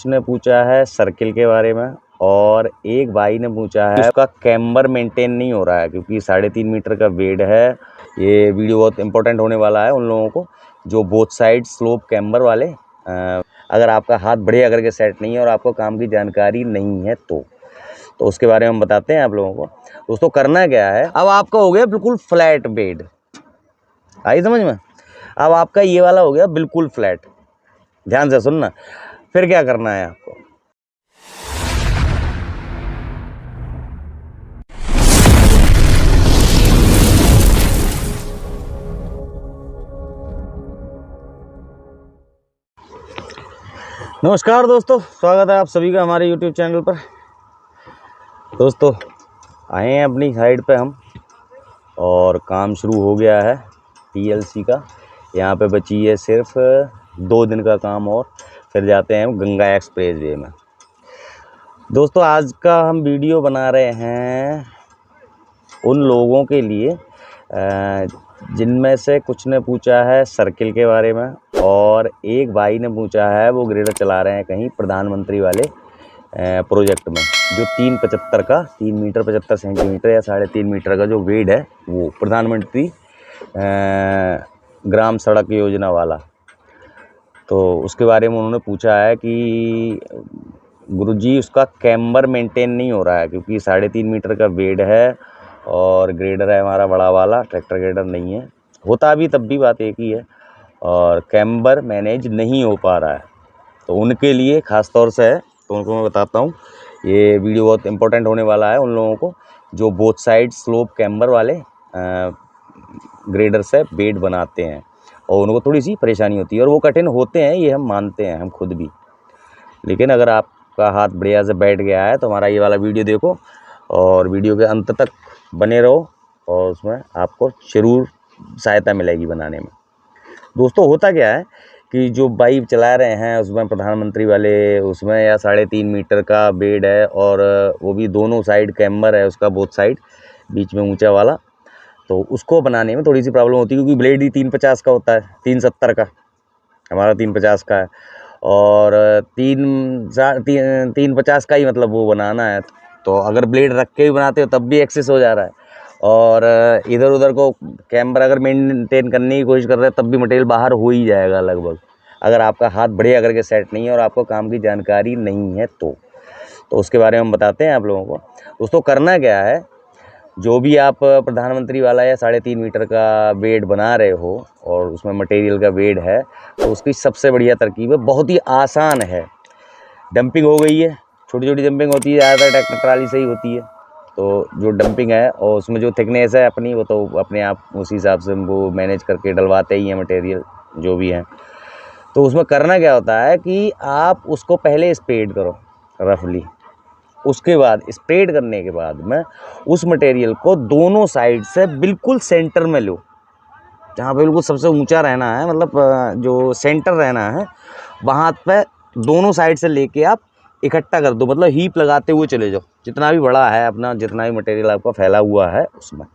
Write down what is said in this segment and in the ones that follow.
कुछ ने पूछा है सर्किल के बारे में, और एक भाई ने पूछा है उसका कैम्बर मेंटेन नहीं हो रहा है क्योंकि 3.5 मीटर का वेट है। ये वीडियो बहुत इंपॉर्टेंट होने वाला है उन लोगों को जो बोथ साइड स्लोप कैम्बर वाले। अगर आपका हाथ बढ़िया करके सेट नहीं है और आपको काम की जानकारी नहीं है तो उसके बारे में हम बताते हैं आप लोगों को। दोस्तों करना क्या है, अब आपका हो गया बिल्कुल फ्लैट बेड, आई समझ में। अब आपका ये वाला हो गया बिल्कुल फ्लैट, ध्यान से सुनना। फिर क्या करना है आपको, नमस्कार दोस्तों, स्वागत है आप सभी का हमारे YouTube चैनल पर। दोस्तों आए हैं अपनी साइड पे हम, और काम शुरू हो गया है TLC का। यहाँ पे बची है सिर्फ 2 दिन का काम और फिर जाते हैं हम गंगा एक्सप्रेस वे में। दोस्तों आज का हम वीडियो बना रहे हैं उन लोगों के लिए जिनमें से कुछ ने पूछा है सर्किल के बारे में, और एक भाई ने पूछा है वो ग्रेडर चला रहे हैं कहीं प्रधानमंत्री वाले प्रोजेक्ट में, जो 3 मीटर 75 सेंटीमीटर या 3.5 मीटर का जो वेट है वो प्रधानमंत्री ग्राम सड़क योजना वाला। तो उसके बारे में उन्होंने पूछा है कि गुरुजी उसका कैम्बर मेंटेन नहीं हो रहा है क्योंकि 3.5 मीटर का वेट है और ग्रेडर है हमारा बड़ा वाला, ट्रैक्टर ग्रेडर नहीं है। होता भी तब भी बात एक ही है, और कैम्बर मैनेज नहीं हो पा रहा है। तो उनके लिए ख़ास तौर से है, तो उनको मैं बताता हूँ। ये वीडियो बहुत इंपॉर्टेंट होने वाला है उन लोगों को जो बोथ साइड स्लोप कैम्बर वाले ग्रेडर से बेड बनाते हैं, और उनको थोड़ी सी परेशानी होती है और वो कठिन होते हैं, ये हम मानते हैं, हम खुद भी। लेकिन अगर आपका हाथ बढ़िया से बैठ गया है तो हमारा ये वाला वीडियो देखो और वीडियो के अंत तक बने रहो, और उसमें आपको ज़रूर सहायता मिलेगी बनाने में। दोस्तों होता क्या है कि जो बाइक चला रहे हैं उसमें प्रधानमंत्री वाले, उसमें या 3.5 मीटर का बेड है और वो भी दोनों साइड कैम्बर है उसका, बोथ साइड बीच में ऊंचा वाला। तो उसको बनाने में थोड़ी सी प्रॉब्लम होती है क्योंकि ब्लेड ही 350 का होता है, 370 का, हमारा 350 का है, और 350 का ही मतलब वो बनाना है। तो अगर ब्लेड रख के भी बनाते हो तब भी एक्सेस हो जा रहा है, और इधर उधर को कैमरा अगर मेंटेन करने की कोशिश कर रहे हैं तब भी मटेरियल बाहर हो ही जाएगा लगभग, अगर आपका हाथ बढ़िया करके सेट नहीं है और आपको काम की जानकारी नहीं है तो उसके बारे में हम बताते हैं आप लोगों को। दोस्तों करना क्या है, जो भी आप प्रधानमंत्री वाला या 3.5 मीटर का बेड बना रहे हो और उसमें मटेरियल का वेट है, तो उसकी सबसे बढ़िया तरकीब है, बहुत ही आसान है। डंपिंग हो गई है, छोटी छोटी डंपिंग होती है, ज़्यादातर ट्रैक्टर ट्राली से ही होती है। तो जो डंपिंग है और उसमें जो थिकनेस है अपनी, वो तो अपने आप उसी हिसाब से वो मैनेज करके डलवाते ही हैं मटेरियल जो भी है। तो उसमें करना क्या होता है कि आप उसको पहले स्प्रेड करो रफली, उसके बाद स्प्रेड करने के बाद में उस मटेरियल को दोनों साइड से बिल्कुल सेंटर में लो, जहाँ पे बिल्कुल सबसे ऊंचा रहना है, मतलब जो सेंटर रहना है वहाँ पे दोनों साइड से लेके आप इकट्ठा कर दो, मतलब हीप लगाते हुए चले जाओ, जितना भी बड़ा है अपना, जितना भी मटेरियल आपका फैला हुआ है उसमें,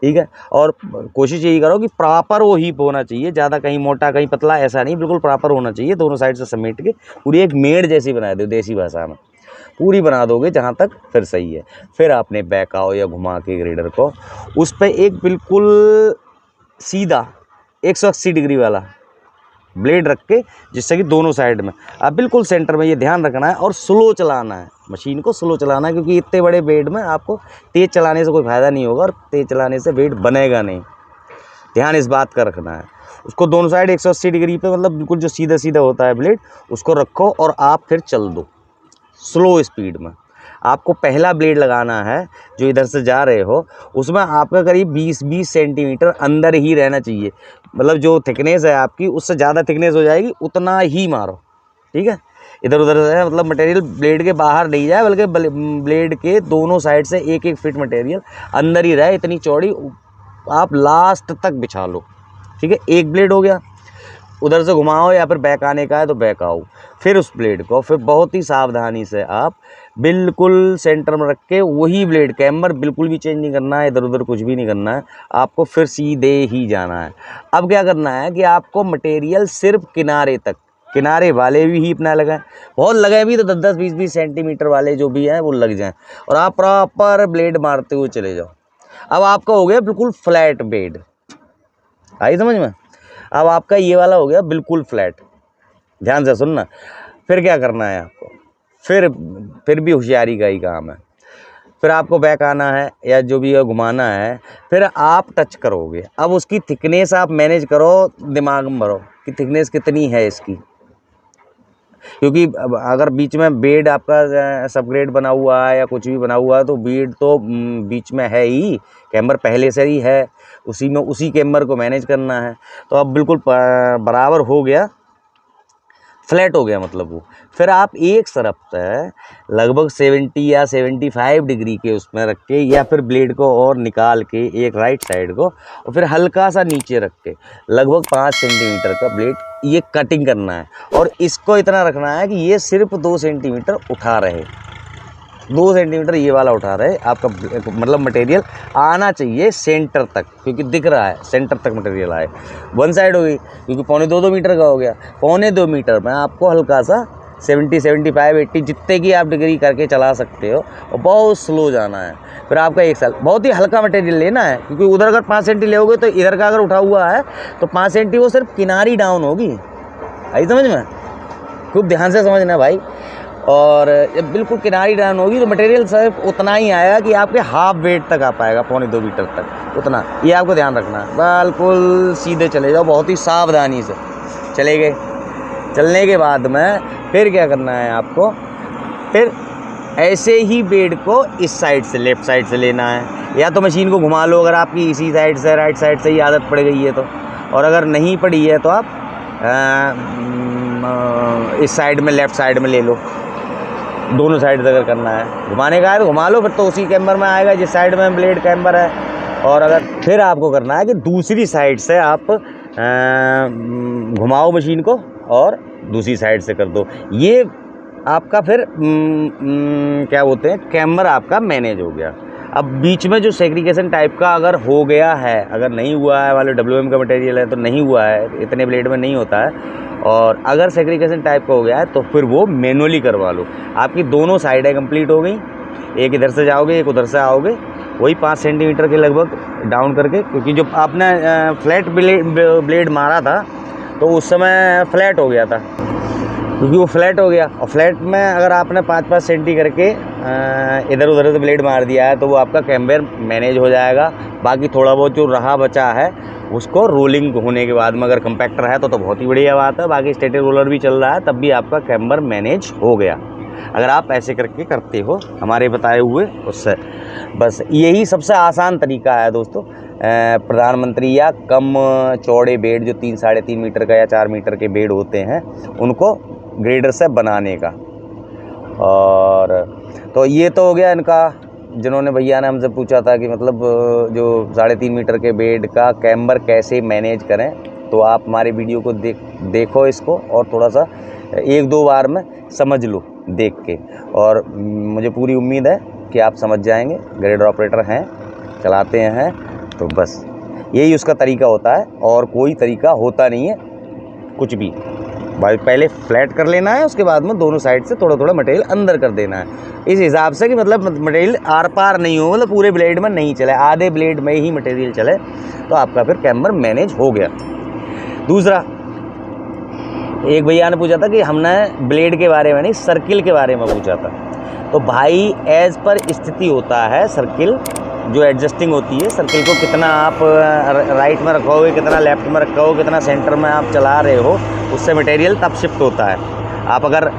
ठीक है। और कोशिश यही करो कि प्रॉपर वो हीप होना चाहिए, ज़्यादा कहीं मोटा कहीं पतला ऐसा नहीं, बिल्कुल प्रॉपर होना चाहिए। दोनों साइड से समेट के पूरी एक मेड़ जैसी बना दो, देसी भाषा में पूरी बना दोगे जहाँ तक, फिर सही है। फिर आपने बैक आओ या घुमा के ग्रेडर को उस पर एक बिल्कुल सीधा 180 डिग्री वाला ब्लेड रख के, जिससे कि दोनों साइड में आप बिल्कुल सेंटर में, ये ध्यान रखना है। और स्लो चलाना है, मशीन को स्लो चलाना है, क्योंकि इतने बड़े बेड में आपको तेज़ चलाने से कोई फ़ायदा नहीं होगा और तेज़ चलाने से बेड बनेगा नहीं। ध्यान इस बात का रखना है। उसको दोनों साइड 180 डिग्री पे, मतलब बिल्कुल जो सीधा सीधा होता है ब्लेड, उसको रखो और आप फिर चल दो स्लो स्पीड में। आपको पहला ब्लेड लगाना है जो इधर से जा रहे हो, उसमें आपका करीब 20-20 सेंटीमीटर अंदर ही रहना चाहिए, मतलब जो थिकनेस है आपकी उससे ज़्यादा थिकनेस हो जाएगी, उतना ही मारो, ठीक है। इधर उधर से मतलब मटेरियल ब्लेड के बाहर नहीं जाए, बल्कि ब्लेड के दोनों साइड से 1-1 फीट मटेरियल अंदर ही रहे, इतनी चौड़ी आप लास्ट तक बिछा लो, ठीक है। एक ब्लेड हो गया, उधर से घुमाओ या फिर बैक आने का है तो बैक आओ, फिर उस ब्लेड को फिर बहुत ही सावधानी से आप बिल्कुल सेंटर में रख के वही ब्लेड, कैमर बिल्कुल भी चेंज नहीं करना है, इधर उधर कुछ भी नहीं करना है, आपको फिर सीधे ही जाना है। अब क्या करना है कि आपको मटेरियल सिर्फ किनारे तक, किनारे वाले भी हीप ना लगाएं, बहुत लगाए भी तो 10-10 20-20 सेंटीमीटर वाले जो भी हैं वो लग जाएं, और आप प्रॉपर ब्लेड मारते हुए चले जाओ। अब आपका हो गया बिल्कुल फ्लैट बेड, आई समझ में। अब आपका ये वाला हो गया बिल्कुल फ्लैट। ध्यान से सुनना, फिर क्या करना है आपको, फिर भी होशियारी का ही काम है। फिर आपको बैक आना है या जो भी है घुमाना है, फिर आप टच करोगे। अब उसकी थिकनेस आप मैनेज करो, दिमाग में भरो कि थिकनेस कितनी है इसकी, क्योंकि अगर बीच में बेड आपका सबग्रेड बना हुआ है या कुछ भी बना हुआ है तो बेड तो बीच में है ही, कैमर पहले से ही है, उसी में उसी कैमर को मैनेज करना है। तो अब बिल्कुल बराबर हो गया, फ्लैट हो गया मतलब वो। फिर आप एक तरफ से लगभग 70 या 75 डिग्री के उसमें रख के, या फिर ब्लेड को और निकाल के एक राइट साइड को, और फिर हल्का सा नीचे रख के लगभग 5 सेंटीमीटर का ब्लेड ये कटिंग करना है। और इसको इतना रखना है कि ये सिर्फ 2 सेंटीमीटर उठा रहे, 2 सेंटीमीटर ये वाला उठा रहे आपका, मतलब मटेरियल आना चाहिए सेंटर तक, क्योंकि दिख रहा है सेंटर तक मटेरियल आए। वन साइड हो गई, क्योंकि 1.25-2 मीटर का हो गया, 1.25-2 मीटर में आपको हल्का सा 70 75 80 जितने की आप डिग्री करके चला सकते हो, और बहुत स्लो जाना है। फिर आपका 1 साल बहुत ही हल्का मटेरियल लेना है, क्योंकि उधर अगर 5 सेंटी लेोगे तो इधर का अगर उठा हुआ है तो 5 सेंटी वो सिर्फ किनारी डाउन होगी, आई समझ में। खूब ध्यान से समझना भाई। और जब बिल्कुल किनारी डाउन होगी तो मटेरियल सिर्फ उतना ही आएगा कि आपके हाफ वेट तक आ पाएगा, 1.25-2 मीटर तक, उतना ये आपको ध्यान रखना है। बिल्कुल सीधे चले जाओ, बहुत ही सावधानी से चले गए। चलने के बाद में फिर क्या करना है आपको, फिर ऐसे ही बेड को इस साइड से, लेफ़्ट साइड से लेना है, या तो मशीन को घुमा लो अगर आपकी इसी साइड से, राइट साइड से ही आदत पड़ गई है तो, और अगर नहीं पड़ी है तो आप इस साइड में, लेफ़्ट साइड में ले लो। दोनों साइड से अगर करना है, घुमाने का है तो घुमा लो, फिर तो उसी कैमर में आएगा जिस साइड में ब्लेड कैमर है। और अगर फिर आपको करना है कि दूसरी साइड से आप घुमाओ मशीन को और दूसरी साइड से कर दो, ये आपका फिर क्या बोलते हैं, कैमर आपका मैनेज हो गया। अब बीच में जो सेग्रीगेशन टाइप का अगर हो गया है, अगर नहीं हुआ है, वाले WM का मटेरियल है तो नहीं हुआ है, इतने ब्लेड में नहीं होता है, और अगर सेग्रीगेशन टाइप का हो गया है तो फिर वो मैनुअली करवा लो। आपकी दोनों साइडें कंप्लीट हो गई, एक इधर से जाओगे एक उधर से आओगे, वही 5 सेंटीमीटर के लगभग डाउन करके, क्योंकि जब आपने फ्लैट ब्लेड मारा था तो उस समय फ्लैट हो गया था, क्योंकि वो फ्लैट हो गया। और फ्लैट में अगर आपने 5-5 सेंटी करके इधर उधर से ब्लेड मार दिया है तो वो आपका कैमर मैनेज हो जाएगा। बाकी थोड़ा बहुत जो रहा बचा है उसको रोलिंग होने के बाद में, अगर कंपैक्टर है तो बहुत ही बढ़िया बात है, बाकी स्टेटर रोलर भी चल रहा है तब भी आपका कैमर मैनेज हो गया, अगर आप ऐसे करके करते हो हमारे बताए हुए उससे। बस यही सबसे आसान तरीका है दोस्तों, प्रधानमंत्री या कम चौड़े बेड जो 3-3.5 मीटर का या 4 मीटर के बेड होते हैं उनको ग्रेडर से बनाने का। और तो ये तो हो गया इनका, जिन्होंने भैया ने हमसे पूछा था कि मतलब जो 3.5 मीटर के बेड का कैमर कैसे मैनेज करें, तो आप हमारे वीडियो को देखो इसको, और थोड़ा सा 1-2 बार में समझ लो देख के, और मुझे पूरी उम्मीद है कि आप समझ जाएंगे। ग्रेडर ऑपरेटर हैं, चलाते हैं, तो बस यही उसका तरीका होता है, और कोई तरीका होता नहीं है कुछ भी। भाई पहले फ्लैट कर लेना है, उसके बाद में दोनों साइड से थोड़ा थोड़ा मटेरियल अंदर कर देना है, इस हिसाब से कि मतलब मटेरियल आर पार नहीं हो, मतलब पूरे ब्लेड में नहीं चले, आधे ब्लेड में ही मटेरियल चले, तो आपका फिर कैमर मैनेज हो गया। दूसरा, एक भैया ने पूछा था कि हमने ब्लेड के बारे में नहीं, सर्किल के बारे में पूछा था। तो भाई एज पर स्थिति होता है सर्किल, जो एडजस्टिंग होती है, सर्किल को कितना आप राइट में रखोगे, कितना लेफ्ट में रखोगे, कितना सेंटर में आप चला रहे हो, उससे मटेरियल तब शिफ्ट होता है। आप अगर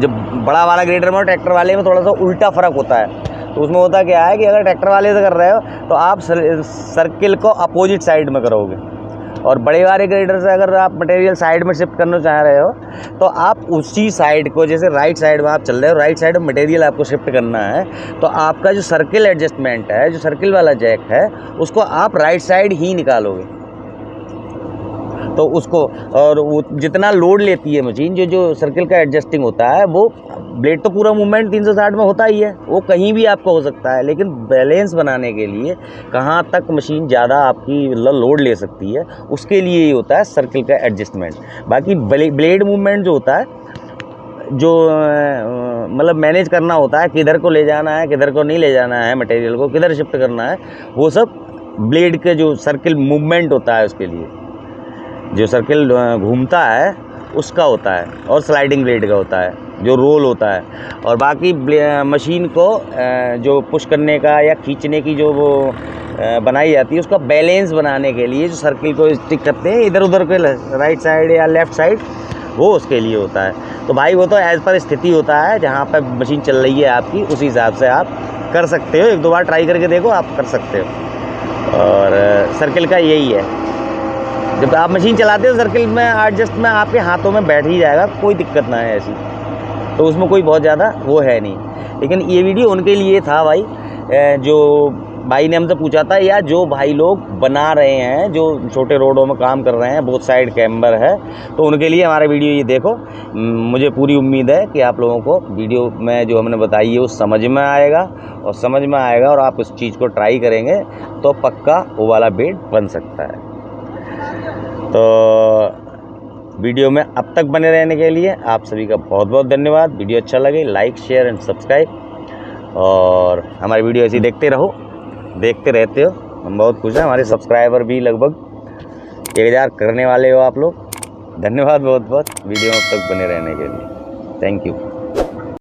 जब बड़ा वाला ग्रेडर में, ट्रैक्टर वाले में थोड़ा सा उल्टा फ़र्क होता है, तो उसमें होता क्या है कि अगर ट्रैक्टर वाले से कर रहे हो तो आप सर्किल को अपोजिट साइड में करोगे, और बड़े वाले ग्रेडर से अगर आप मटेरियल साइड में शिफ्ट करना चाह रहे हो तो आप उसी साइड को, जैसे राइट साइड में आप चल रहे हो, राइट साइड में मटेरियल आपको शिफ्ट करना है, तो आपका जो सर्किल एडजस्टमेंट है, जो सर्किल वाला जैक है, उसको आप राइट साइड ही निकालोगे। तो उसको, और वो जितना लोड लेती है मशीन, जो सर्किल का एडजस्टिंग होता है वो ब्लेड तो पूरा मूवमेंट 360 में होता ही है, वो कहीं भी आपका हो सकता है, लेकिन बैलेंस बनाने के लिए कहाँ तक मशीन ज़्यादा आपकी मतलब लोड ले सकती है, उसके लिए ही होता है सर्किल का एडजस्टमेंट। बाकी ब्लेड मूवमेंट जो होता है, जो मतलब मैनेज करना होता है, किधर को ले जाना है, किधर को नहीं ले जाना है, मटेरियल को किधर शिफ्ट करना है, वो सब ब्लेड के जो सर्किल मूवमेंट होता है उसके लिए, जो सर्किल घूमता है उसका होता है, और स्लाइडिंग ब्लेड का होता है जो रोल होता है। और बाकी मशीन को जो पुश करने का या खींचने की जो वो बनाई जाती है, उसका बैलेंस बनाने के लिए जो सर्किल को स्टिक करते हैं इधर उधर के, राइट साइड या लेफ़्ट साइड, वो उसके लिए होता है। तो भाई वो तो एज़ पर स्थिति होता है, जहाँ पर मशीन चल रही है आपकी, उस हिसाब से आप कर सकते हो। 1-2 बार ट्राई करके देखो, आप कर सकते हो। और सर्किल का यही है, जब आप मशीन चलाते हो सर्किल में एडजस्ट में आपके हाथों में बैठ ही जाएगा, कोई दिक्कत ना है ऐसी, तो उसमें कोई बहुत ज़्यादा वो है नहीं। लेकिन ये वीडियो उनके लिए था भाई, जो भाई ने हमसे पूछा था, या जो भाई लोग बना रहे हैं, जो छोटे रोडों में काम कर रहे हैं, बोथ साइड कैम्बर है, तो उनके लिए हमारा वीडियो ये देखो। मुझे पूरी उम्मीद है कि आप लोगों को वीडियो में जो हमने बताई है वो समझ में आएगा, और आप उस चीज़ को ट्राई करेंगे तो पक्का वो वाला बेड बन सकता है। तो वीडियो में अब तक बने रहने के लिए आप सभी का बहुत बहुत धन्यवाद। वीडियो अच्छा लगे लाइक शेयर एंड सब्सक्राइब, और हमारी वीडियो ऐसी देखते रहो, देखते रहते हो, हम बहुत खुश हैं। हमारे सब्सक्राइबर भी लगभग 1000 करने वाले हो आप लोग। धन्यवाद बहुत बहुत वीडियो में अब तक बने रहने के लिए। Thank you.